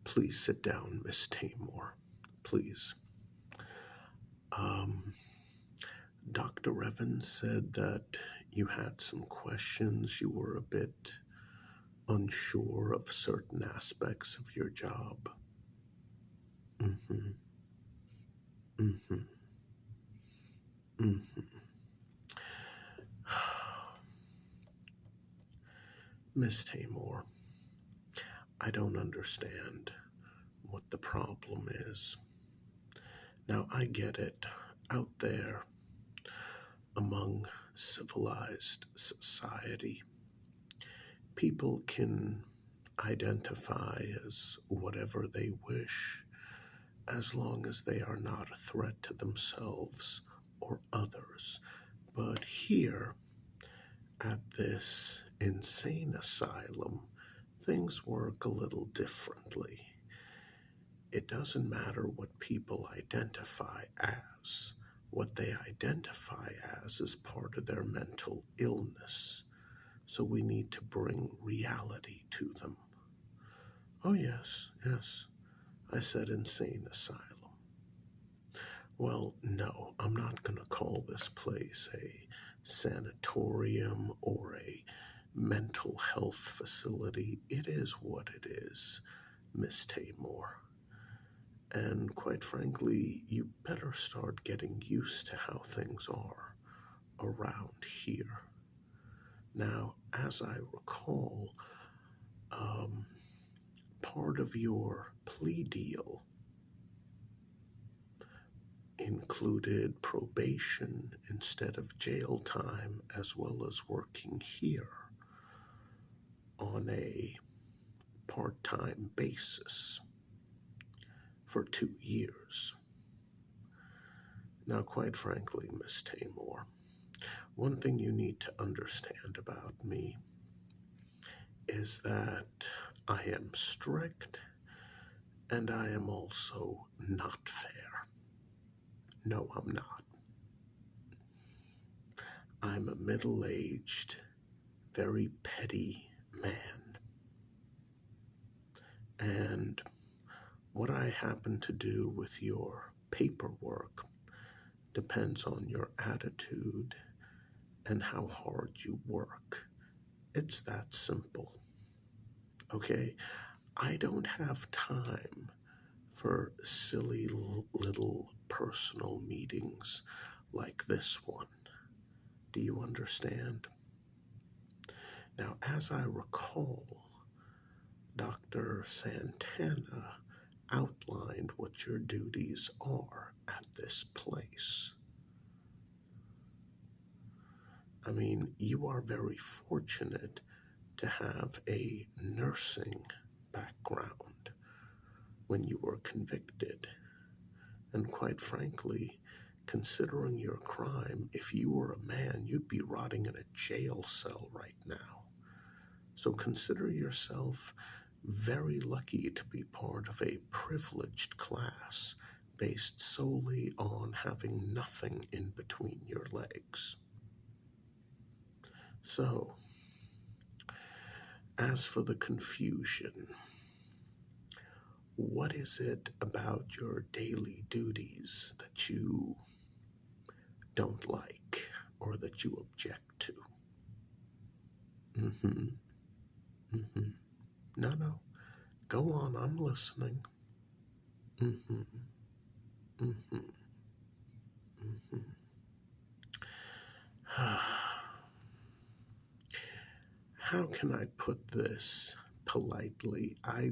Please sit down, Miss Taymor. Please. Um, Dr. Evans said that you had some questions. You were a bit unsure of certain aspects of your job. Mm-hmm. Mm-hmm. Mm-hmm. Miss Taymor, I don't understand what the problem is. Now, I get it. Out there among civilized society, people can identify as whatever they wish as long as they are not a threat to themselves or others. But here, at this insane asylum, things work a little differently. It doesn't matter what people identify as. What they identify as is part of their mental illness. So we need to bring reality to them. Oh, yes, yes, I said insane asylum. Well, no, I'm not going to call this place a sanatorium or a mental health facility. It is what it is, Miss Taymor. And quite frankly, you better start getting used to how things are around here. Now, as I recall, part of your plea deal included probation instead of jail time, as well as working here on a part-time basis for 2 years. Now, quite frankly, Miss Taymor, one thing you need to understand about me is that I am strict and I am also not fair. No, I'm not. I'm a middle-aged, very petty man. And what I happen to do with your paperwork depends on your attitude and how hard you work. It's that simple. Okay? I don't have time for silly little personal meetings like this one. Do you understand? Now, as I recall, Dr. Santana outlined what your duties are at this place. I mean, you are very fortunate to have a nursing background when you were convicted. And quite frankly, considering your crime, if you were a man, you'd be rotting in a jail cell right now. So consider yourself very lucky to be part of a privileged class based solely on having nothing in between your legs. So, as for the confusion, what is it about your daily duties that you don't like or that you object to? Mm-hmm. Mm-hmm. No. Go on, I'm listening. Mm-hmm. Mm-hmm. Mm-hmm. How can I put this politely? I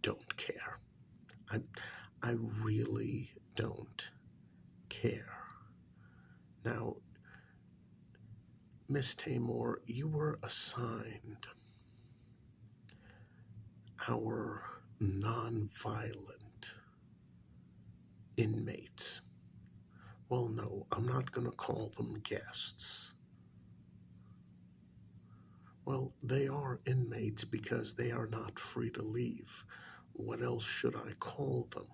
don't care. I really don't care. Now, Miss Taymor, you were assigned our nonviolent inmates. Well, no, I'm not going to call them guests. Well, they are inmates because they are not free to leave. What else should I call them?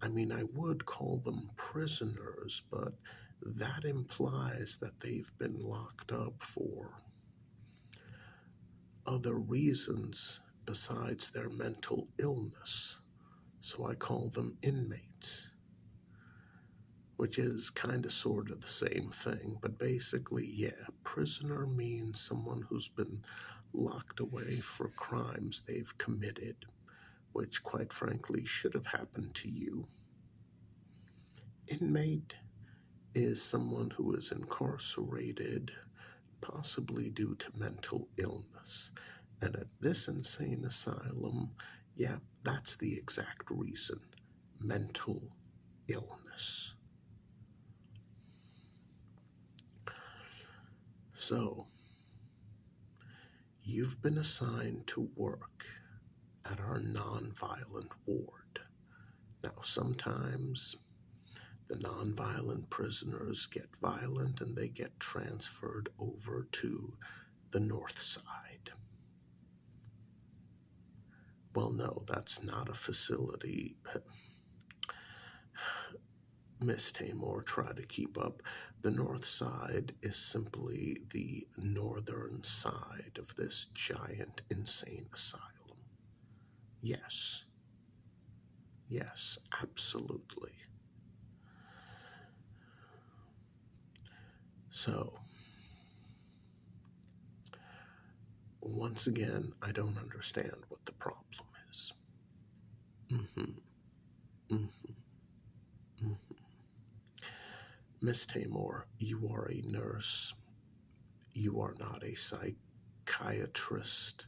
I mean, I would call them prisoners, but that implies that they've been locked up for other reasons besides their mental illness. So I call them inmates, which is kind of sort of the same thing. But basically, yeah, prisoner means someone who's been locked away for crimes they've committed, which quite frankly should have happened to you. Inmate is someone who is incarcerated, possibly due to mental illness. And at this insane asylum, yeah, that's the exact reason: mental illness. So, you've been assigned to work at our nonviolent ward. Now, sometimes the nonviolent prisoners get violent and they get transferred over to the north side. Well, no, that's not a facility. Miss Tamor, try to keep up. The north side is simply the northern side of this giant, insane asylum. Yes. Yes, absolutely. So, once again, I don't understand what the problem is. Mm-hmm. Mm-hmm. Mm-hmm. Miss Tamor, you are a nurse. You are not a psychiatrist.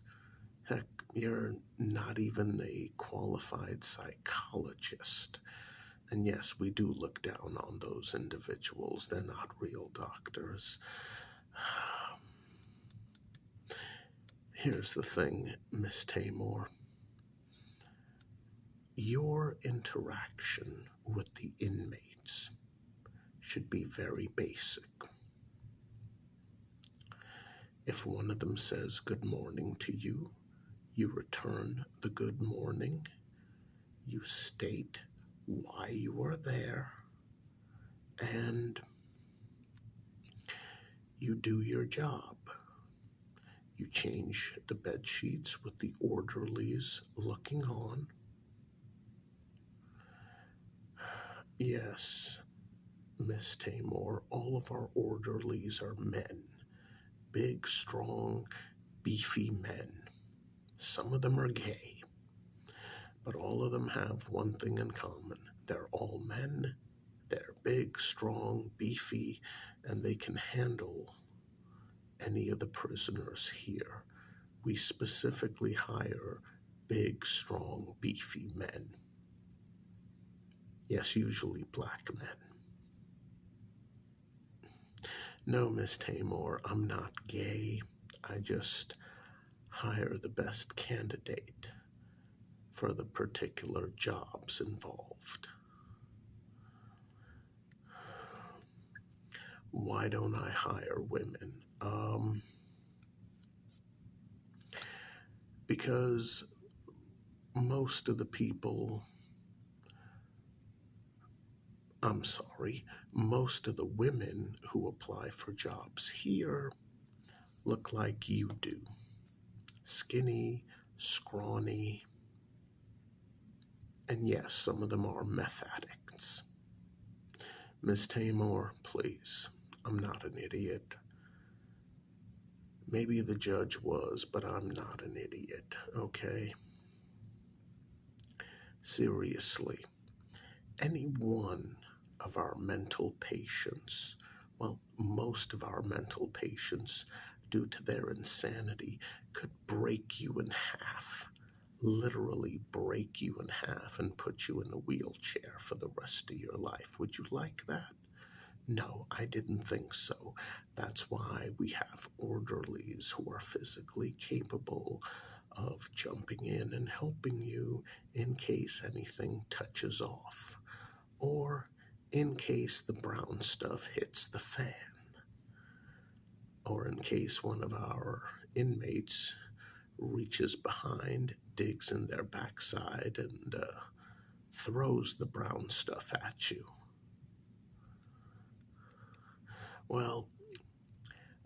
Heck, you're not even a qualified psychologist. And yes, we do look down on those individuals. They're not real doctors. Here's the thing, Miss Tamor. Your interaction with the inmates should be very basic. If one of them says good morning to you, you return the good morning. You state why you are there, and you do your job. You change the bed sheets with the orderlies looking on. Yes, Miss Tamor, all of our orderlies are men. Big, strong, beefy men. Some of them are gay, but all of them have one thing in common. They're all men. They're big, strong, beefy, and they can handle any of the prisoners here. We specifically hire big, strong, beefy men. Yes, usually black men. No, Miss Tamor, I'm not gay. I just hire the best candidate for the particular jobs involved. Why don't I hire women? Because most of the people, most of the women who apply for jobs here look like you do. Skinny, scrawny, and yes, some of them are meth addicts. Miss Tamor, please, I'm not an idiot. Maybe the judge was, but I'm not an idiot, okay? Seriously, any one of our mental patients, well, most of our mental patients, due to their insanity, could break you in half, literally break you in half and put you in a wheelchair for the rest of your life. Would you like that? No, I didn't think so. That's why we have orderlies who are physically capable of jumping in and helping you in case anything touches off, or in case the brown stuff hits the fan, or in case one of our inmates reaches behind, digs in their backside, and throws the brown stuff at you. Well,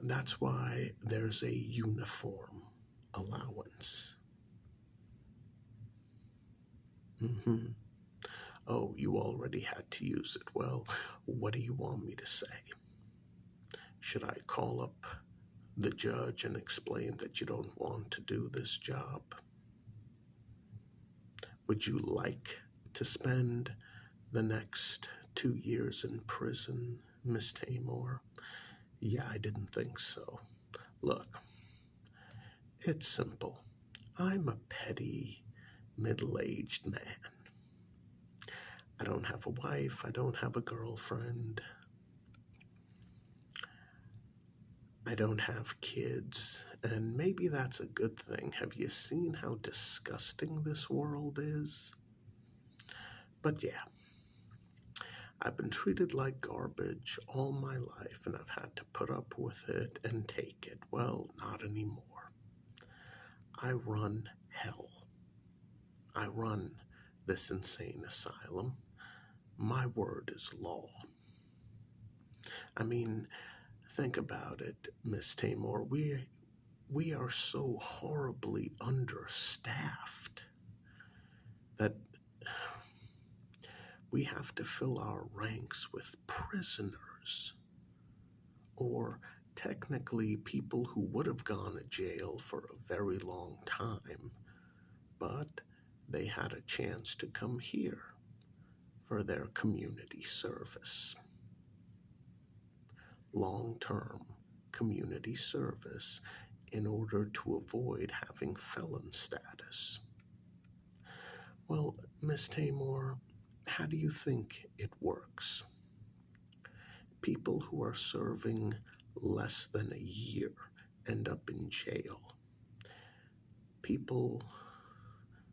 that's why there's a uniform allowance. Mm-hmm. Oh, you already had to use it. Well, what do you want me to say? Should I call up the judge and explain that you don't want to do this job? Would you like to spend the next 2 years in prison, Miss Tamor? Yeah, I didn't think so. Look, it's simple. I'm a petty, middle-aged man. I don't have a wife. I don't have a girlfriend. I don't have kids, and maybe that's a good thing. Have you seen how disgusting this world is? But yeah, I've been treated like garbage all my life, and I've had to put up with it and take it. Well, not anymore. I run hell. I run this insane asylum. My word is law. I mean, think about it, Miss Tamor. We are so horribly understaffed that we have to fill our ranks with prisoners, or technically people who would have gone to jail for a very long time, but they had a chance to come here for their community service. Long-term community service in order to avoid having felon status. Well, Miss Tamor, how do you think it works? People who are serving less than a year end up in jail. People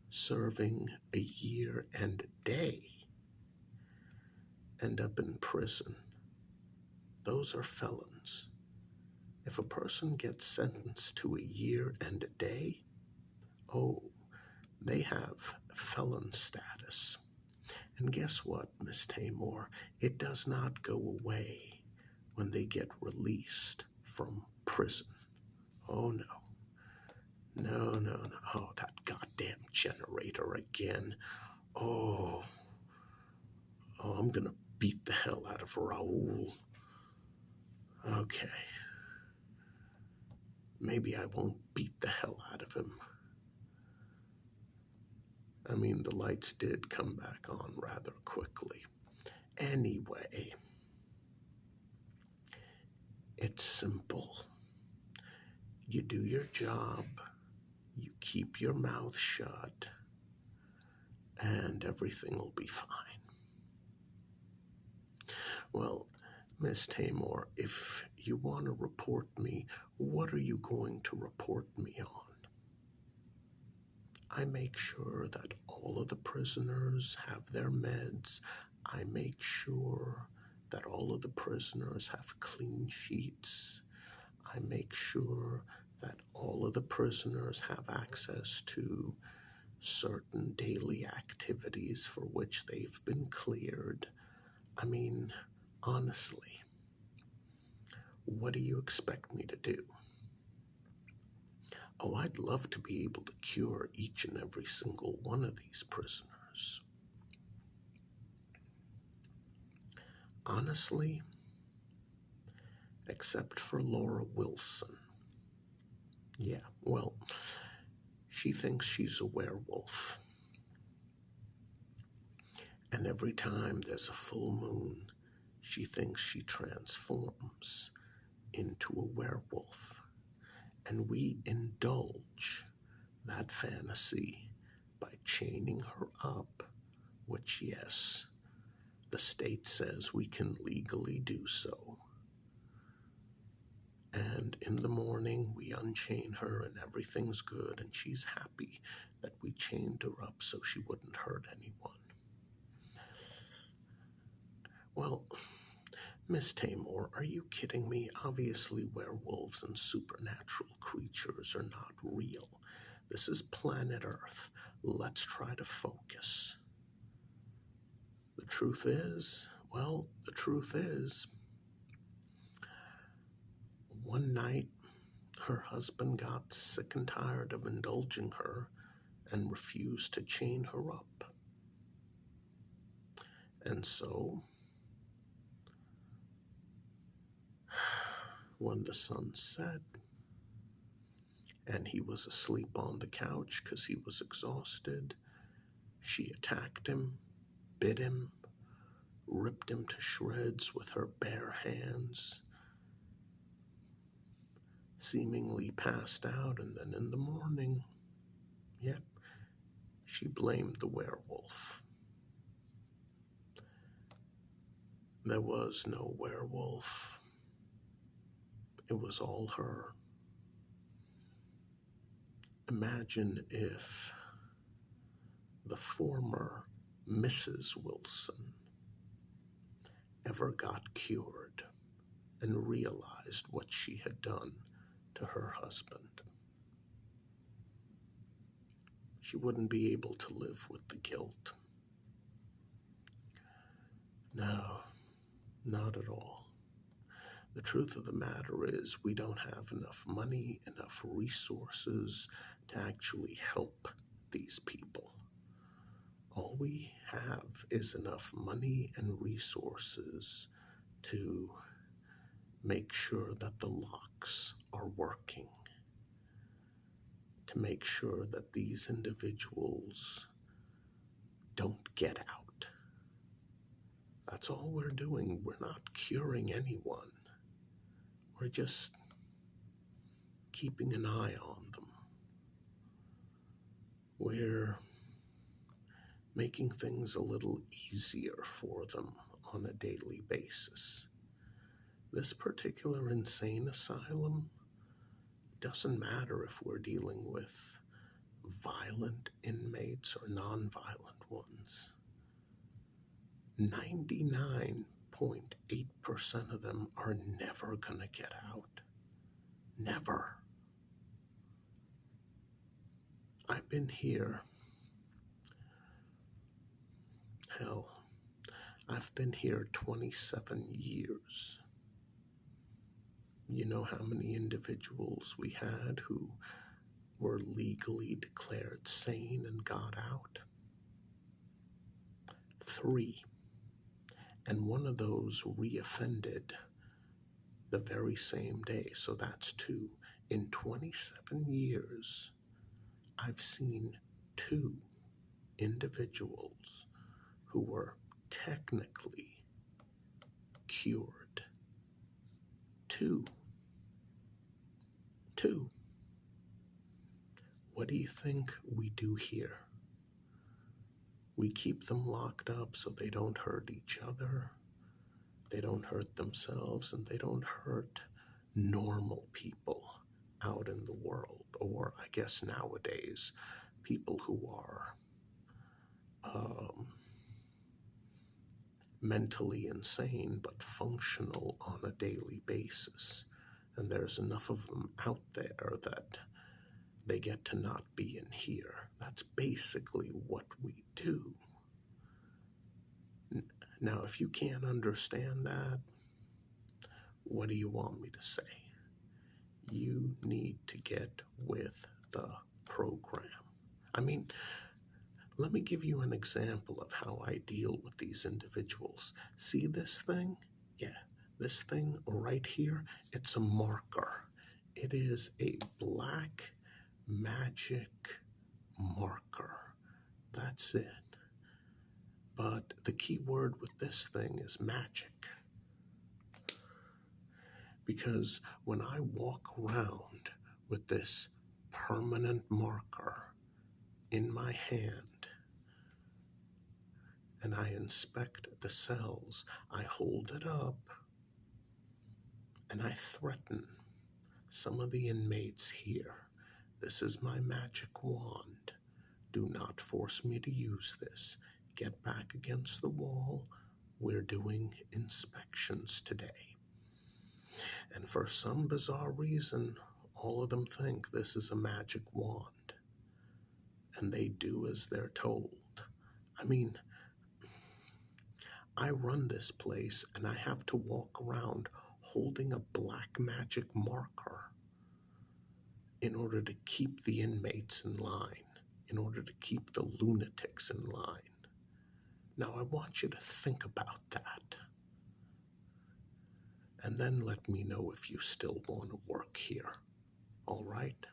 serving a year and a day end up in prison. Those are felons. If a person gets sentenced to a year and a day, oh, they have felon status. And guess what, Miss Tamor? It does not go away when they get released from prison. Oh, no. No, no, no. Oh, that goddamn generator again. Oh, I'm gonna beat the hell out of Raoul. Okay. Maybe I won't beat the hell out of him. I mean, the lights did come back on rather quickly. Anyway, it's simple. You do your job, you keep your mouth shut, and everything will be fine. Well, Miss Tamor, if you want to report me, what are you going to report me on? I make sure that all of the prisoners have their meds. I make sure that all of the prisoners have clean sheets. I make sure that all of the prisoners have access to certain daily activities for which they've been cleared. I mean, honestly, what do you expect me to do? Oh, I'd love to be able to cure each and every single one of these prisoners. Honestly, except for Laura Wilson. Yeah, well, she thinks she's a werewolf. And every time there's a full moon, she thinks she transforms into a werewolf. And we indulge that fantasy by chaining her up, which, yes, the state says we can legally do so. And in the morning, we unchain her and everything's good, and she's happy that we chained her up so she wouldn't hurt anyone. Well, Miss Tamor, are you kidding me? Obviously, werewolves and supernatural creatures are not real. This is planet Earth. Let's try to focus. The truth is, one night, her husband got sick and tired of indulging her and refused to chain her up. And so, when the sun set and he was asleep on the couch because he was exhausted, she attacked him, bit him, ripped him to shreds with her bare hands, seemingly passed out, and then in the morning, yep, she blamed the werewolf. There was no werewolf. It was all her. Imagine if the former Mrs. Wilson ever got cured and realized what she had done to her husband. She wouldn't be able to live with the guilt. No, not at all. The truth of the matter is we don't have enough money, enough resources to actually help these people. All we have is enough money and resources to make sure that the locks are working, to make sure that these individuals don't get out. That's all we're doing. We're not curing anyone. We're just keeping an eye on them. We're making things a little easier for them on a daily basis. This particular insane asylum, doesn't matter if we're dealing with violent inmates or non-violent ones. 99.8% of them are never going to get out. Never. I've been here. Hell, I've been here 27 years. You know how many individuals we had who were legally declared sane and got out? 3. And one of those reoffended the very same day, so that's 2. In 27 years, I've seen 2 individuals who were technically cured. 2. What do you think we do here? We keep them locked up so they don't hurt each other, they don't hurt themselves, and they don't hurt normal people out in the world, or I guess nowadays, people who are mentally insane but functional on a daily basis. And there's enough of them out there that they get to not be in here. That's basically what we do. Now, if you can't understand that, what do you want me to say? You need to get with the program. I mean, let me give you an example of how I deal with these individuals. See this thing? Yeah, this thing right here, it's a marker. It is a black magic marker. That's it. But the key word with this thing is magic. Because when I walk around with this permanent marker in my hand and I inspect the cells, I hold it up and I threaten some of the inmates here. This is my magic wand. Do not force me to use this. Get back against the wall. We're doing inspections today. And for some bizarre reason, all of them think this is a magic wand. And they do as they're told. I mean, I run this place and I have to walk around holding a black magic marker in order to keep the inmates in line, in order to keep the lunatics in line. Now, I want you to think about that. And then let me know if you still want to work here. All right?